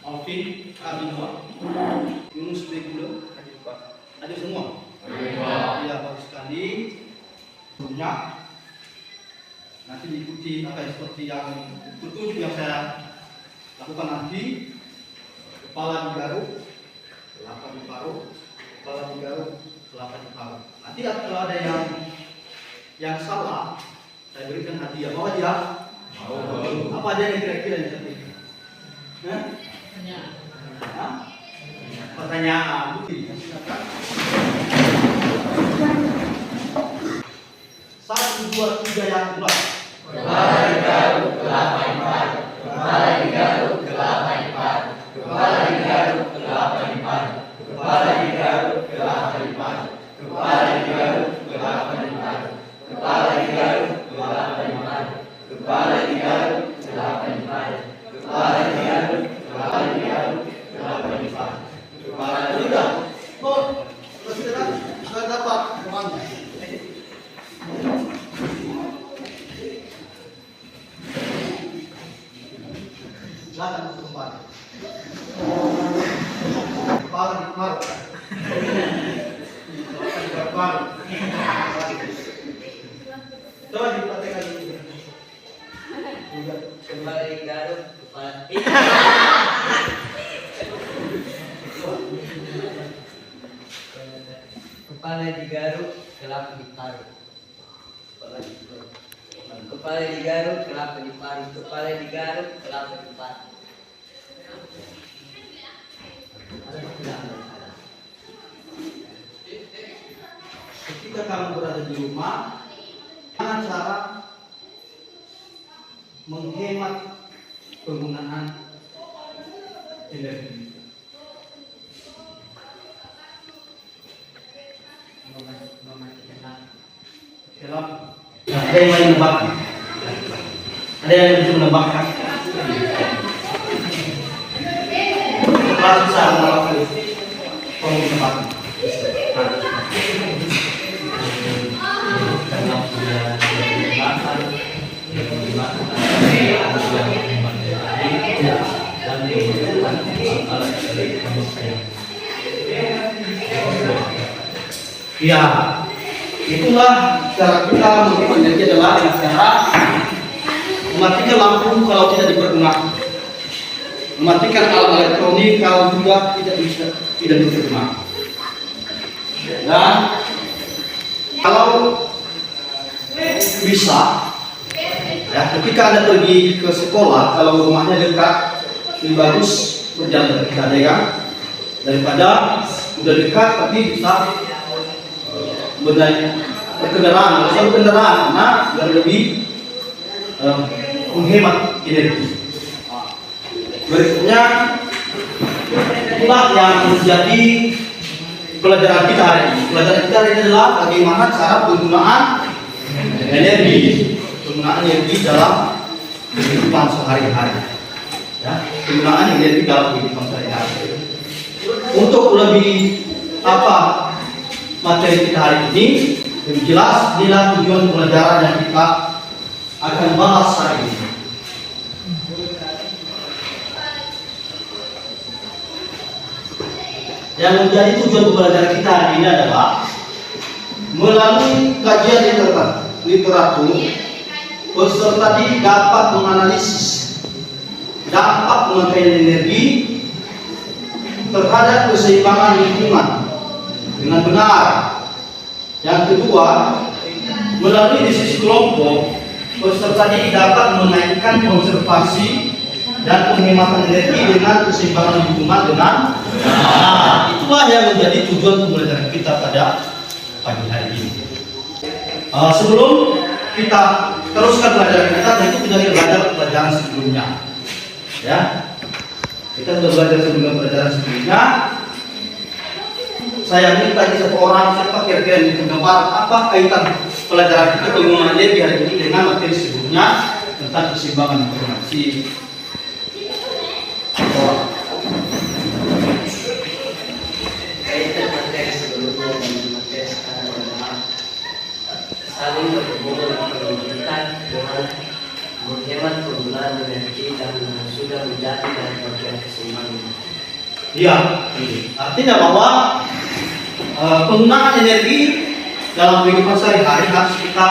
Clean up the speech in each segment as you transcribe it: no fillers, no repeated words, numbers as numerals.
Alvin, Kabinwa, Yunus Begula, ada semua. Ya, bagus sekali. Sebelumnya, nanti diikuti seperti yang petunjuk yang saya lakukan nanti. Kepala digaruk, telapak diparut, kepala digaruk, telapak diparut. Nanti kalau ada yang salah, saya berikan hadiah. Mau hadiah? Mau. Apa aja yang kira-kira yang seperti itu? Pertanyaan. Satu, dua, tiga yang mulai. Kepala digaruk, kelapa diparut. Kepala digaruk, kelapa diparut. Kepala digaruk, kelapa diparut. Kepala digaruk, kelapa diparut. Kepala digaruk, kelapa diparut. Kepala digaruk, kelapa diparut. Kepala digaruk, kelapa diparut. Kepala digaruk, kelapa diparut. Kelapa diparut. Kepala Sudah. Oh, sudah dapat temannya. Silakan kembali. Kepala diparut. Diparut. Coba dipraktekkan dulu. Kepala digaruk, kepala kepala digaruk, kelapa diparut. Kepala digaruk, kelapa diparut. Kepala digaruk, kelapa diparut. Ketika kamu berada di rumah, bagaimana cara menghemat penggunaan energi? Dalam ada yang lain menebak? Ada yang bisa menebakkan? Kalau susah menebak itu, tolong ditebak. Ya, itulah cara kita menghemat energi adalah dengan cara mematikan lampu kalau tidak dipergunakan, mematikan alat elektronik kalau juga tidak dipergunakan. Dan kalau bisa, ya, ketika Anda pergi ke sekolah, kalau rumahnya dekat, lebih bagus berjalan kaki ya, daripada udah dekat tapi bisa berkendaraan karena lebih menghemat energi. Berikutnya itulah yang menjadi pelajaran kita hari ini. Pelajaran kita hari ini adalah bagaimana cara penggunaan energi dalam kehidupan sehari-hari. Ya, penggunaan energi dalam kehidupan sehari-hari. Untuk lebih materi kita hari ini lebih jelas, inilah tujuan pelajaran yang kita akan bahas hari ini. Yang menjadi tujuan pembelajaran kita hari ini adalah melalui kajian literatur, peserta didik dapat menganalisis dampak pemakaian energi terhadap keseimbangan lingkungan dengan benar. Yang kedua, melalui diskusi kelompok, peserta didik dapat menaikkan konservasi dan penghematan energi dengan keseimbangan lingkungan dengan benar. Itulah yang menjadi tujuan pembelajaran kita pada pagi hari ini. Sebelum kita teruskan pelajaran kita, tentu kita belajar pelajaran sebelumnya. Ya, kita sudah belajar pelajaran sebelumnya. Saya minta di satu orang, siapa kira-kira yang menggambar apa kaitan pelajaran kita penggunaan energi hari ini dengan materi sebelumnya tentang keseimbangan informasi. Kaitan materi sebelumnya dan materi sekarang adalah saling berhubungan penunjukan dengan menghemat penggunaan energi dan sudah menjadi dari bagian keseimbangan Iya, artinya bahwa penggunaan energi dalam kehidupan sehari-hari harus kita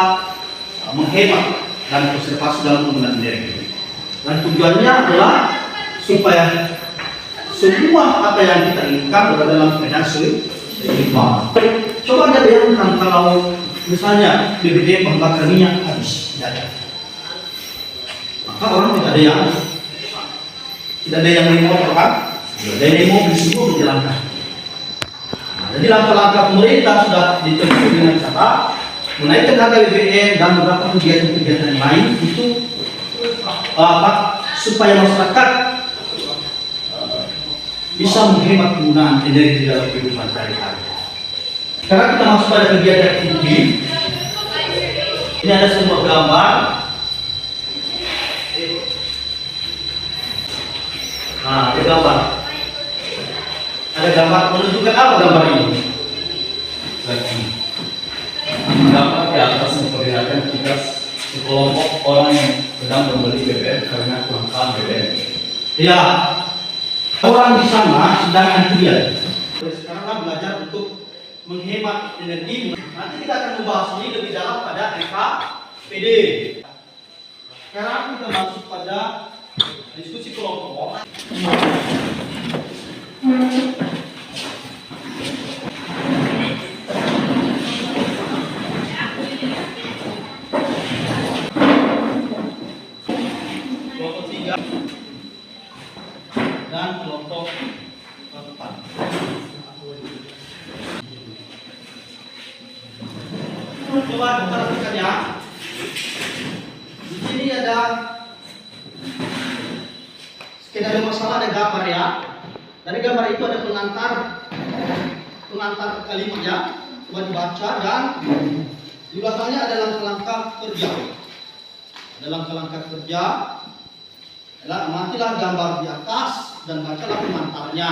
menghemat dan konservasi dalam penggunaan energi. Dan tujuannya adalah supaya semua apa yang kita inginkan berada dalam keadaan seimbang. Coba Anda bayangkan kalau misalnya BBM bahan bakar minyak habis, maka orang tidak ada yang beli motor kan? Tidak ada yang mobil, semua menjalankan. Nah, jadi langkah-langkah pemerintah sudah ditempuh dengan cara menaikkan harga BBM dan beberapa kegiatan-kegiatan yang lain itu supaya masyarakat bisa menghemat penggunaan energi dalam kehidupan sehari-hari. Sekarang kita masuk pada kegiatan inti. Ini ada sebuah gambar. Nah, ada gambar. Ada gambar menunjukkan apa gambar ini? Gambar di atas memperlihatkan kita sekelompok orang yang sedang membeli BBM karena kelangkaan BBM. Ya, orang di sana sedang antrian. Sekarang kan belajar untuk menghemat energi. Nanti kita akan membahas ini lebih dalam pada FKPD. Sekarang kita masuk pada diskusi kelompok. Kelompok 3 dan kelompok 4. Coba kita lakukan ya. Di sini ada skenario masalah, ada gambar ya. Dari gambar itu ada pengantar kalimat ya. Coba dibaca dan di belakangnya ada langkah-langkah kerja. Ada langkah-langkah kerja. Amatilah gambar di atas dan bacalah pengantarnya.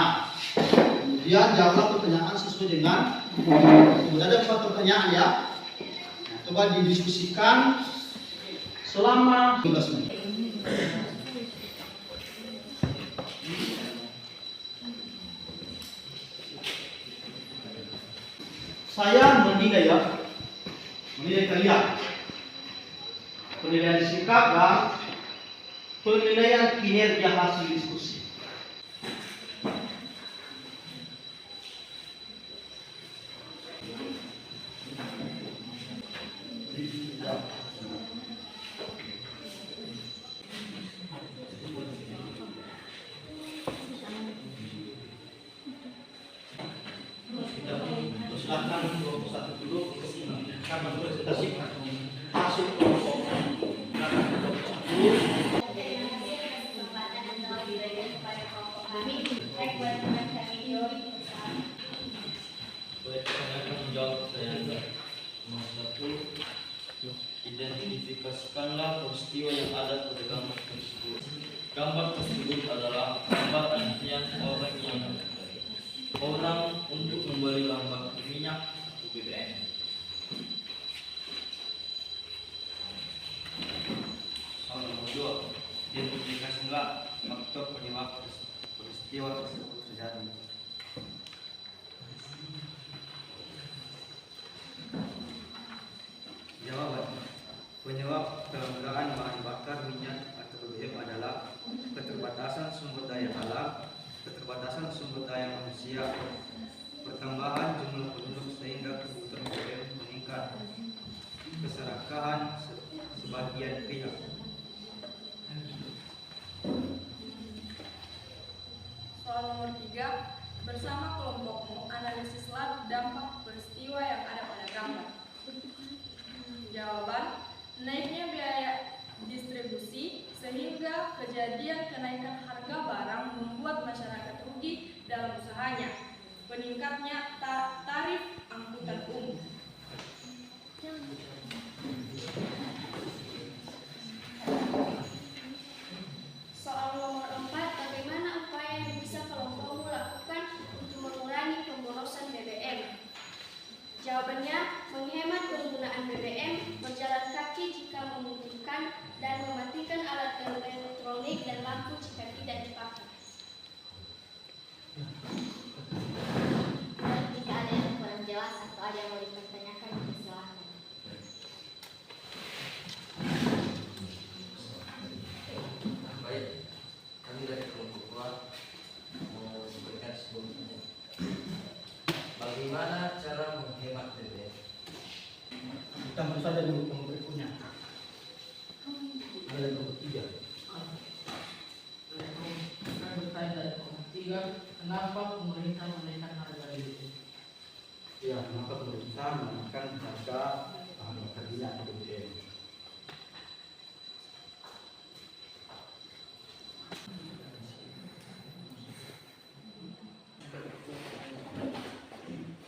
Kemudian jawablah pertanyaan sesuai dengan. Kemudian ada 4 pertanyaan ya. Coba didiskusikan selama 15 menit. Saya menilai kalian. Penilaian sikap dan penilaian kinerja hasil diskusi. Silakan kelompok 1 dulu karena presentasi masuk kelompok 1. Baik, saya akan menjawab pertanyaan nomor 1. Identifikasikanlah peristiwa yang ada pada gambar tersebut. Gambar tersebut adalah gambar antrian orang untuk membeli bahan bakar minyak BBM. Soal nomor 2. Identifikasikanlah faktor penyebab peristiwa tersebut terjadi. Jawaban. Penyebab kelangkaan bahan bakar minyak atau BBM adalah keterbatasan sumber daya alam, keterbatasan sumber daya manusia, pertambahan jumlah penduduk sehingga kebutuhan BBM meningkat, keserakahan sebagian pihak. Soal nomor 3. Bersama kelompokmu, analisislah dampak peristiwa yang ada pada gambar. Jawaban. Naiknya biaya distribusi sehingga kejadian kenaikan harga barang membuat masyarakat rugi dalam usahanya. Meningkatnya tarif angkutan umum. Soal nomor 4, bagaimana upaya yang bisa kelompokmu lakukan untuk mengurangi pemborosan BBM? Jawabannya, menghemat penggunaan BBM, berjalan kaki jika memungkinkan, dan mematikan alat elektronik dan lampu jika tidak dipakai. ada yang mau dipertanyakan, silakan. Baik, kami dari kelompok dua mau memberikan sebuah pertanyaan. Bagaimana cara menghemat BBM? Kita mulai saja dulu yang berikutnya. Ada yang ketiga. Saya bertanya dari kelompok 3, kenapa pemerintah menaikkan harga BBM? Ya, kenapa pemerintah menaikkan harga bahan bakar minyak atau BBM?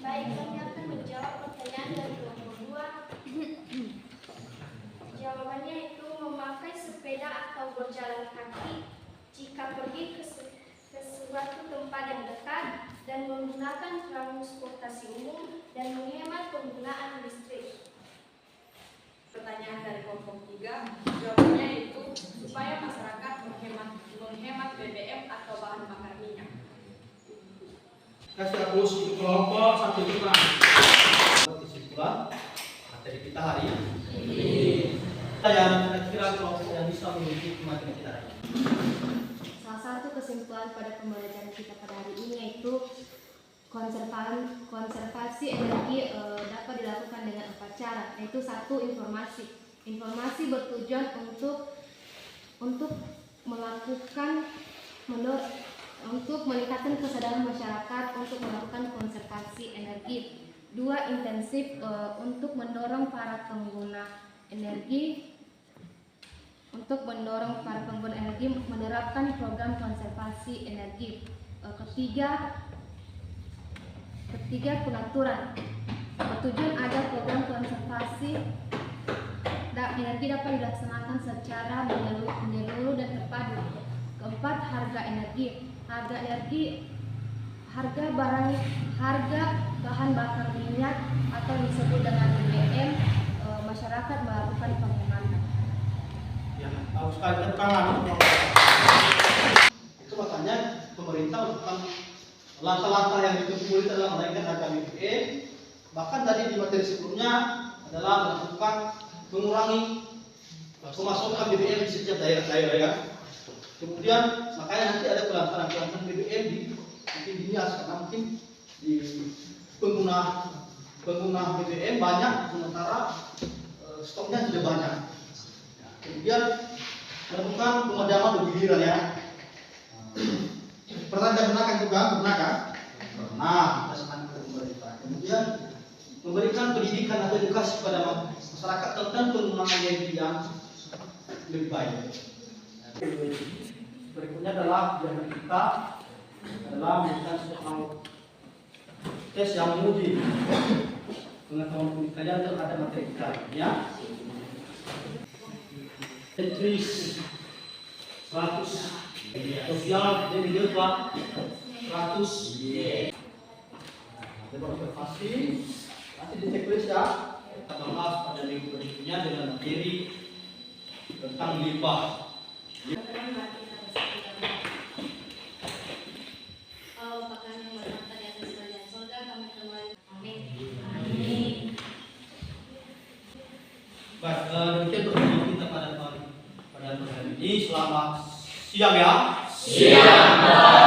Baik, kami akan menjawab pertanyaan dari kelompok 2. Jawabannya itu memakai sepeda atau berjalan kaki jika pergi ke suatu tempat yang dekat dan menggunakan transportasi umum dan menghemat penggunaan listrik. Pertanyaan dari kelompok 3, jawabannya itu supaya masyarakat menghemat BBM atau bahan bakar minyak. Kasih hapus untuk kelompok 1 juga. Kesimpulan materi kita hari ini. Yang kira-kira kelompok yang bisa mengikuti materi kita hari ini. Salah satu kesimpulan pada pembelajaran kita pada hari ini yaitu konservasi energi dapat dilakukan dengan 4 cara, yaitu 1. Informasi bertujuan untuk meningkatkan kesadaran masyarakat untuk melakukan konservasi energi. 2. Intensif untuk mendorong para pengguna energi menerapkan program konservasi energi. Ketiga, pengaturan bertujuan agar program konservasi energi dapat dilaksanakan secara menyeluruh dan terpadu. 4. Harga energi. Harga bahan bakar minyak atau disebut dengan BBM, masyarakat melakukan penghematan. Yang harus kalian tangan. Itu makanya pemerintah melakukan langkah-langkah yang ditempuh adalah menaikkan harga BBM. Bahkan tadi di materi sebelumnya adalah melakukan mengurangi pemasukan BBM di setiap daerah-daerah ya. Kemudian makanya nanti ada pelaksanaan BBM di dinas karena mungkin di pengguna BBM banyak sementara stoknya sudah banyak. Kemudian melakukan pemadaman bergiliran ya. Pernah kan juga? Pernah kan? Pernah, kita sekarang ke pemerintah. Kemudian memberikan pendidikan atau edukasi kepada masyarakat tentang penggunaan energi yang lebih baik. Berikutnya adalah yang kita adalah memberikan sebuah tes yang menguji pengetahuan kalian terhadap materi kita ya. Entries 100 sosial dan juga 100 observasi nanti di checklist ya. Kita bahas pada minggu berikutnya dengan materi tentang limbah. Baik, demikian pertemuan kita pada hari ini. Selamat siang ya. Siang.